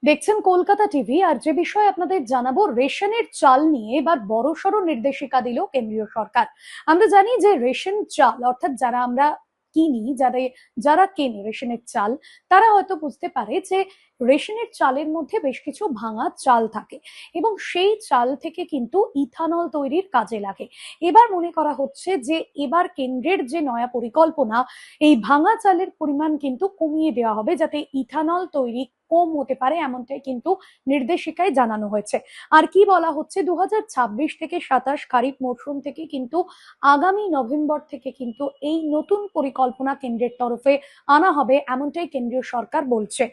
দেখছেন কলকাতা টিভি। আর যে বিষয়ে আপনাদের জানাবো, রেশনের চাল নিয়ে এবার বড়সড় নির্দেশিকা দিল কেন্দ্রীয় সরকার। আমরা জানি যে রেশন চাল অর্থাৎ যারা আমরা কিনি, যারা যারা কেনে রেশনের চাল, তারা হয়তো বুঝতে পারে যে রেশনের চালের মধ্যে বেশ কিছু ভাঙা চাল থাকে এবং সেই চাল থেকে কিন্তু ইথানল তৈরির কাজে লাগে। এবার মনে করা হচ্ছে যে এবার কেন্দ্রের যে নয়া পরিকল্পনা, এই ভাঙা চালের পরিমাণ কিন্তু কমিয়ে দেওয়া হবে যাতে ইথানল তৈরি কম হতে পারে, এমনটাই কিন্তু নির্দেশিকায় জানানো হয়েছে। আর কি বলা হচ্ছে, 2026 থেকে 27 খারিফ মরশুম থেকে কিন্তু আগামী নভেম্বর থেকে কিন্তু এই নতুন পরিকল্পনা কেন্দ্রের তরফে আনা হবে, এমনটাই কেন্দ্রীয় সরকার বলছে।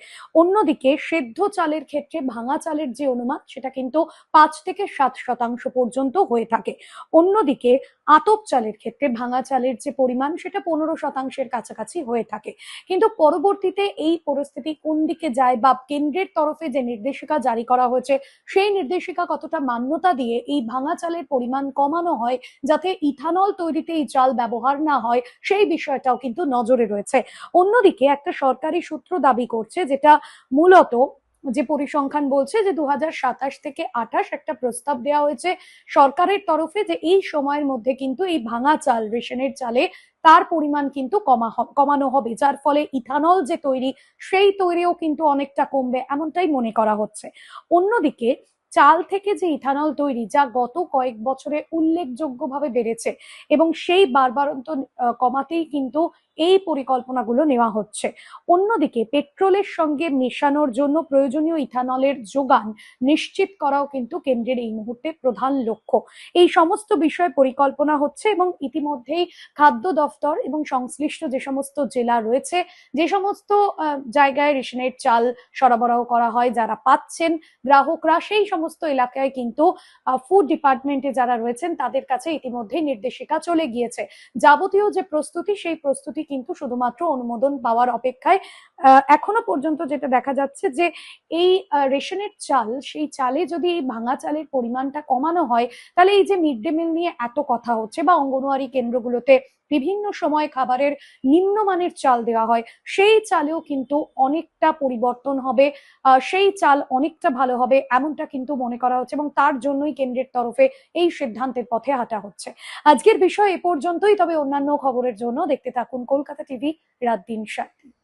অন্যদিকে সেদ্ধ চালের ক্ষেত্রে ভাঙা চালের যে অনুমান, সেটা কিন্তু 5 থেকে 7% পর্যন্ত হয়ে থাকে। অন্যদিকে আতপ চালের ক্ষেত্রে ভাঙা চালের যে পরিমাণ, সেটা 15%-এর কাছাকাছি হয়ে থাকে। কিন্তু পরবর্তীতে এই পরিস্থিতি কোন দিকে যায় বা কেন্দ্রের তরফে যে নির্দেশিকা জারি করা হয়েছে, সেই নির্দেশিকা কতটা মান্যতা দিয়ে এই ভাঙা চালের পরিমাণ কমানো হয় যাতে ইথানল তৈরিতে এই চাল ব্যবহার না হয়, সেই বিষয়টাও কিন্তু নজরে রয়েছে। অন্যদিকে একটা সরকারি সূত্র দাবি করছে, যেটা মূলত যে পরিসংখ্যান বলছে যে 2027 থেকে 28 একটা প্রস্তাব দেওয়া হয়েছে সরকারের তরফে, যে এই সময়ের মধ্যে কিন্তু এই ভাঙা চাল, রেশনের চালে তার পরিমাণ কিন্তু কমানো হবে, যার ফলে ইথানল যে তৈরি, সেই তৈরিও কিন্তু অনেকটা কমবে, এমনটাই মনে করা হচ্ছে। অন্যদিকে চাল থেকে যে ইথানল তৈরি, যা গত কয়েক বছরে উল্লেখযোগ্যভাবে বেড়েছে এবং সেই বারবারন্ত কমাতেই কিন্তু এই পরিকল্পনাগুলো নেওয়া হচ্ছে। অন্যদিকে পেট্রোলের সঙ্গে মেশানোর জন্য প্রয়োজনীয় ইথানলের যোগান নিশ্চিত করাও কিন্তু কেন্দ্রের এই মুহূর্তে প্রধান লক্ষ্য। এই সমস্ত বিষয়ে পরিকল্পনা হচ্ছে এবং ইতিমধ্যেই খাদ্য দফতর এবং সংশ্লিষ্ট যে সমস্ত জেলা রয়েছে, যে সমস্ত জায়গায় রেশনের চাল সরবরাহ করা হয়, যারা পাচ্ছেন গ্রাহকরা, সেই সমস্ত এলাকায় কিন্তু ফুড ডিপার্টমেন্টে যারা রয়েছেন তাদের কাছে ইতিমধ্যেই নির্দেশিকা চলে গিয়েছে। যাবতীয় যে প্রস্তুতি, সেই প্রস্তুতি কিন্তু শুধুমাত্র অনুমোদন পাওয়ার অপেক্ষায়। এখনো পর্যন্ত যেটা দেখা যাচ্ছে যে এই রেশনের চাল, সেই চালে যদি এই ভাঙা চালের পরিমাণটা কমানো হয়, তাহলে এই যে মিড ডে মিল নিয়ে এত কথা হচ্ছে বা অঙ্গনওয়াড়ি কেন্দ্রগুলোতে বিভিন্ন সময় খাবারের নিম্নমানের চাল দেওয়া হয়, সেই চালেও কিন্তু অনেকটা পরিবর্তন হবে, সেই চাল অনেকটা ভালো হবে, এমনটা কিন্তু মনে করা হচ্ছে এবং তার জন্যই কেন্দ্রের তরফে এই সিদ্ধান্তের পথে হাঁটা হচ্ছে। আজকের বিষয় এ পর্যন্তই, তবে অন্যান্য খবরের জন্য দেখতে থাকুন কলকাতা টিভি রাত 3:30।